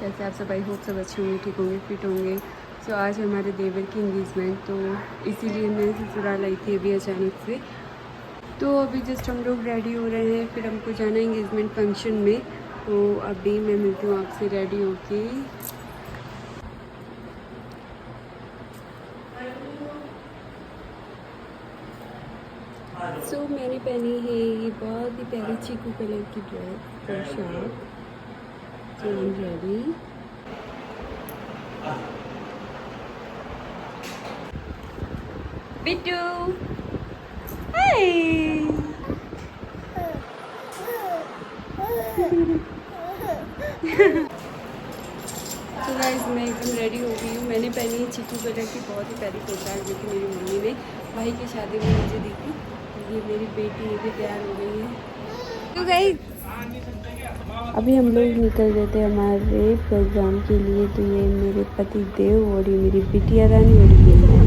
कैसे आप सब? आई होप सब अच्छे होंगे, ठीक होंगे, फिट होंगे। सो आज है हमारे देवर की इंगेजमेंट, तो इसीलिए मैं ससुराल आई थी अभी अचानक से। तो अभी जस्ट हम लोग रेडी हो रहे हैं, फिर हमको जाना है इंगेजमेंट फंक्शन में। तो अभी मैं मिलती हूँ आपसे रेडी होके। सो मैंने पहनी है ये बहुत ही प्यारी चीकू कलर की ड्रेस पोशाक। सो आई एम रेडी। बिट्टू हाय। तो गाइस मैं एकदम रेडी हो गई हूँ। मैंने पहनी है चीकू कलर की बहुत ही प्यारी पोशाक, जो कि मेरी मम्मी ने भाई की शादी में मुझे दी थी। तो ये मेरी बेटी ये भी तैयार हो गई है। तो गाइस अभी हम लोग निकल रहे थे हमारे प्रोग्राम के लिए। तो ये मेरे पति देव और ये मेरी बिटिया रानी और ये मैं।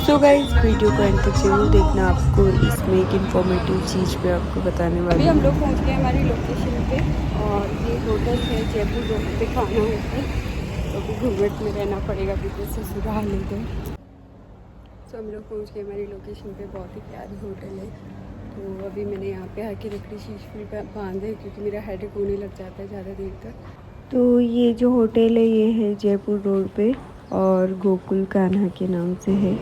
तो गाइस वीडियो को एंड तक जरूर देखना, आपको इसमें एक इन्फॉर्मेटिव चीज़ पे आपको बताने वाली। अभी हम लोग पहुंच गए हमारी लोकेशन पे और ये होटल है जयपुर रोड पे खाना होटल। तो अभी घूंघट में रहना पड़ेगा क्योंकि ससुराल इधर। तो हम लोग पहुंच गए हमारी लोकेशन पे, बहुत ही प्यारी होटल है। तो अभी मैंने यहाँ पे आके रखड़ी शीश पे बांधे क्योंकि मेरा हेडेक होने लग जाता है ज़्यादा देर तक। तो ये जो होटल है ये है जयपुर रोड पे और गोकुल कान्हा के नाम से है।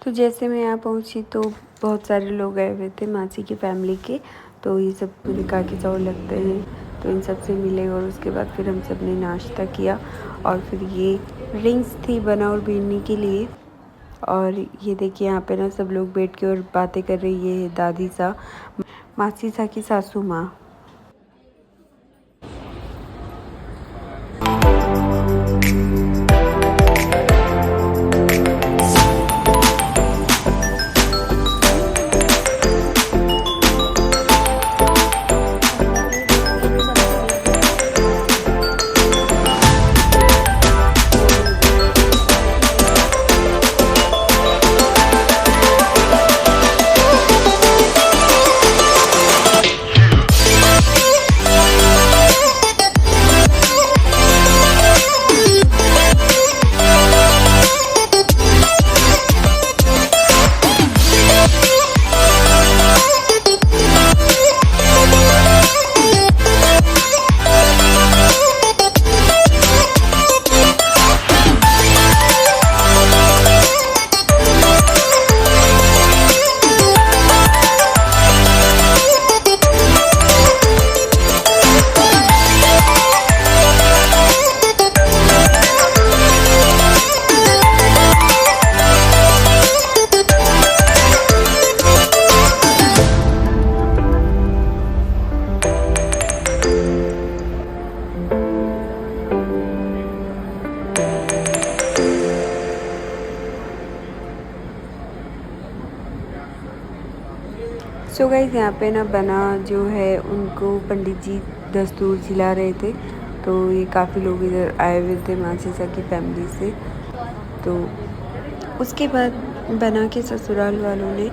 तो जैसे मैं यहाँ पहुँची तो बहुत सारे लोग आए हुए थे मासी की फैमिली के। तो ये सब मेरे काकी चावल लगते हैं, तो इन सब से मिले और उसके बाद फिर हम सब ने नाश्ता किया। और फिर ये रिंग्स थी बना और बीनने के लिए। और ये देखिए यहाँ पे ना सब लोग बैठ के और बातें कर रही है दादी सा, मासी सा की सासू माँ। सो गाइस यहाँ पे ना बना जो है उनको पंडित जी दस्तूर खिला रहे थे। तो ये काफ़ी लोग इधर आए हुए थे मासीसा की फैमिली से। तो उसके बाद बना के ससुराल वालों ने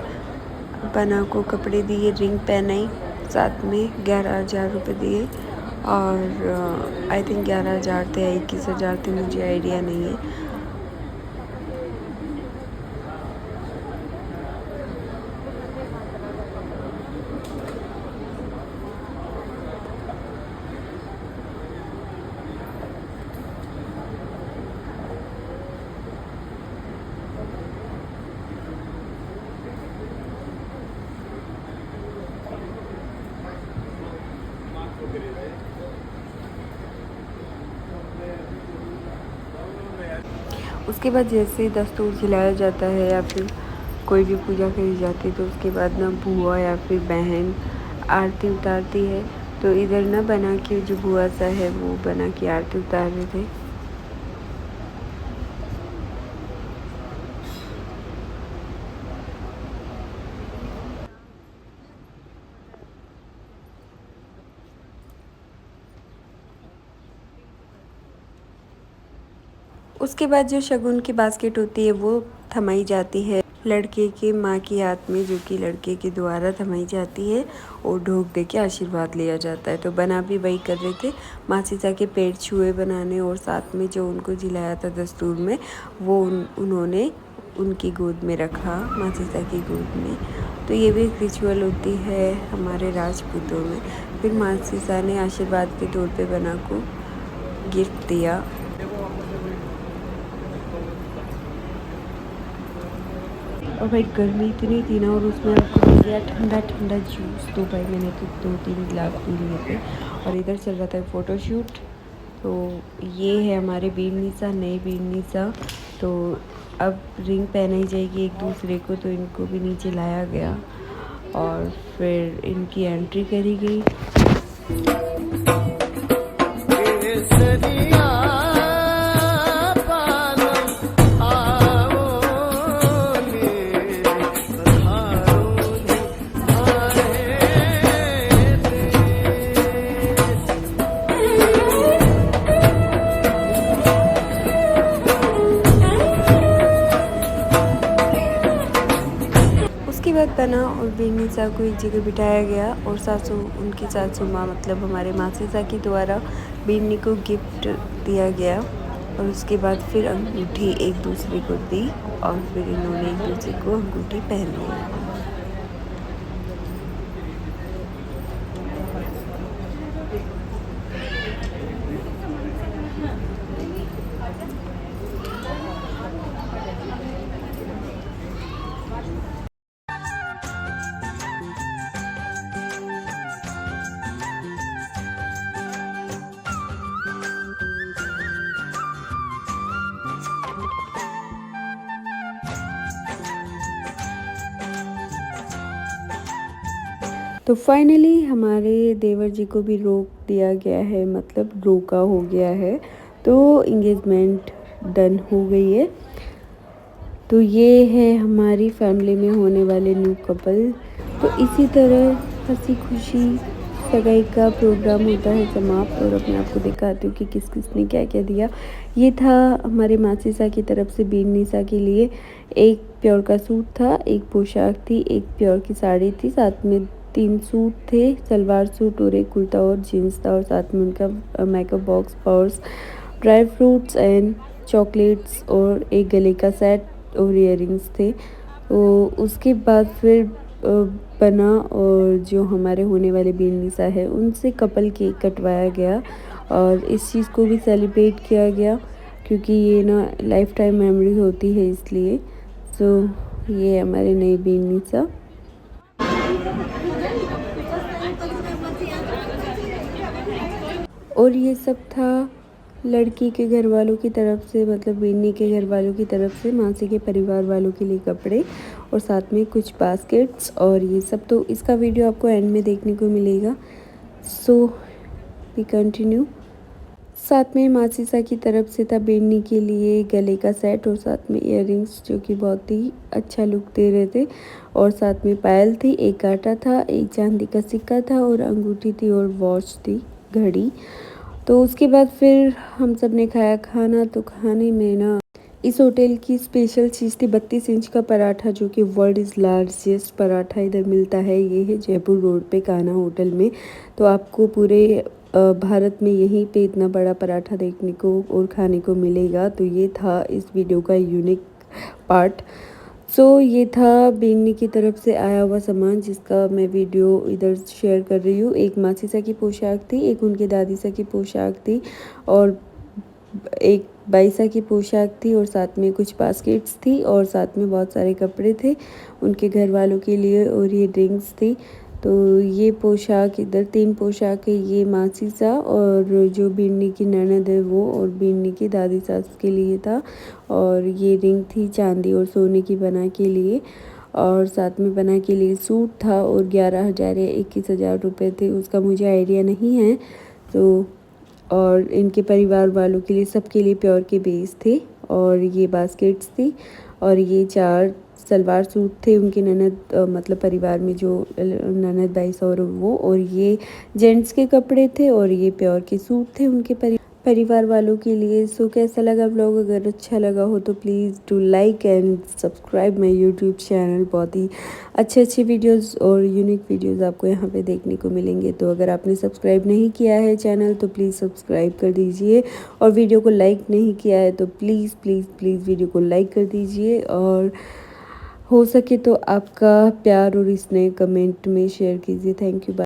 बना को कपड़े दिए, रिंग पहनाई, साथ में 11,000 रुपये दिए। और आई थिंक 11,000 थे या 21,000 थे, मुझे आइडिया नहीं है। उसके बाद जैसे दस्तूर खिलाया जाता है या फिर कोई भी पूजा करी जाती है तो उसके बाद ना बुआ या फिर बहन आरती उतारती है। तो इधर ना बना के जो बुआ सा है वो बना के आरती उतार रहे थे। उसके बाद जो शगुन की बास्केट होती है वो थमाई जाती है लड़के के माँ के हाथ में, जो कि लड़के के द्वारा थमाई जाती है और ढोक दे के आशीर्वाद लिया जाता है। तो बना भी वही कर रहे थे, माँ सीता के पैर छुए बनाने और साथ में जो उनको जिलाया था दस्तूर में वो उन्होंने उनकी गोद में रखा, माँ सीता की गोद में। तो ये भी एक रिचुअल होती है हमारे राजपूतों में। फिर माँ सीता ने आशीर्वाद के तौर पे बना को गिफ्ट दिया। और भाई गर्मी इतनी थी ना, और उसमें आपको मिल गया ठंडा ठंडा जूस। तो भाई मैंने तो 2-3 गिलास पी लिए थे। और इधर चल रहा था फ़ोटोशूट। तो ये है हमारे बीर नीसा, नए बीर नीसा। तो अब रिंग पहनाई जाएगी एक दूसरे को, तो इनको भी नीचे लाया गया और फिर इनकी एंट्री करी गई। उसके बाद बना और बीनीसा को एक जगह बिठाया गया और सासू, उनकी सासू माँ मतलब हमारे मासीसा के द्वारा बीनी को गिफ्ट दिया गया। और उसके बाद फिर अंगूठी एक दूसरे को दी और फिर इन्होंने एक दूसरे को अंगूठी पहन ली। तो फाइनली हमारे देवर जी को भी रोक दिया गया है, मतलब रोका हो गया है। तो इंगेजमेंट डन हो गई है। तो ये है हमारी फैमिली में होने वाले न्यू कपल। तो इसी तरह हंसी खुशी सगाई का प्रोग्राम होता है समाप्त। और अब मैं आपको दिखाती हूँ कि किस किस ने क्या क्या दिया। ये था हमारे मासीसा की तरफ से बीर नीसा के लिए एक प्योर का सूट था, एक पोशाक थी, एक प्योर की साड़ी थी, साथ में 3 सूट थे, सलवार सूट और एक कुर्ता और जीन्स था। और साथ में उनका makeup box, purse, dry fruits and chocolates और एक गले का सेट और इयररिंग्स थे। तो उसके बाद फिर बना और जो हमारे होने वाले बीर नीसा है उनसे कपल केक कटवाया गया और इस चीज़ को भी सेलिब्रेट किया गया क्योंकि ये ना लाइफ टाइम मेमोरी होती है इसलिए। सो ये हमारे नए बीर नीसा। और ये सब था लड़की के घर वालों की तरफ से, मतलब बीनी के घर वालों की तरफ से मासी के परिवार वालों के लिए कपड़े और साथ में कुछ बास्केट्स और ये सब। तो इसका वीडियो आपको एंड में देखने को मिलेगा। So we continue. साथ में मासीसा की तरफ से था बीनी के लिए गले का सेट और साथ में इयररिंग्स जो कि बहुत ही अच्छा लुक दे रहे थे। और साथ में पायल थी, एक कांटा था, एक चांदी का सिक्का था और अंगूठी थी और वॉच थी, घड़ी। तो उसके बाद फिर हम सब ने खाया खाना। तो खाने में ना इस होटल की स्पेशल चीज़ थी 32 इंच का पराठा, जो कि वर्ल्ड इज़ लार्जेस्ट पराठा इधर मिलता है। ये है जयपुर रोड पे कान्हा होटल में। तो आपको पूरे भारत में यहीं पे इतना बड़ा पराठा देखने को और खाने को मिलेगा। तो ये था इस वीडियो का यूनिक पार्ट। सो ये था बीनी की तरफ से आया हुआ सामान जिसका मैं वीडियो इधर शेयर कर रही हूँ। एक मासीसा की पोशाक थी, एक उनके दादीसा की पोशाक थी और एक बाईसा की पोशाक थी और साथ में कुछ बास्केट्स थी और साथ में बहुत सारे कपड़े थे उनके घर वालों के लिए और ये ड्रिंक्स थी। तो ये पोशाक इधर 3 पोशाक है, ये मासी सा और जो बिन्नी की ननद है वो, और बिन्नी की दादी सास के लिए था। और ये रिंग थी चांदी और सोने की बना के लिए, और साथ में बना के लिए सूट था और 11,000 या 21,000 रुपये थे, उसका मुझे आइडिया नहीं है। तो और इनके परिवार वालों के लिए, सबके लिए प्योर के बेस थे। और ये बास्केट्स थी, और ये 4 सलवार सूट थे उनके ननद मतलब परिवार में जो ननद भाई और वो, और ये जेंट्स के कपड़े थे, और ये प्योर के सूट थे उनके परिवार वालों के लिए। सो कैसा लगा व्लॉग? अगर अच्छा लगा हो तो please do like and subscribe my YouTube channel. बहुत ही अच्छे वीडियोस और यूनिक वीडियोस आपको यहाँ पे देखने को मिलेंगे। तो अगर आपने सब्सक्राइब नहीं किया है चैनल तो प्लीज़ सब्सक्राइब कर दीजिए, और वीडियो को लाइक नहीं किया है तो प्लीज़ प्लीज़ प्लीज़ वीडियो को लाइक कर दीजिए, और हो सके तो आपका प्यार और स्नेह कमेंट में शेयर कीजिए। Thank you.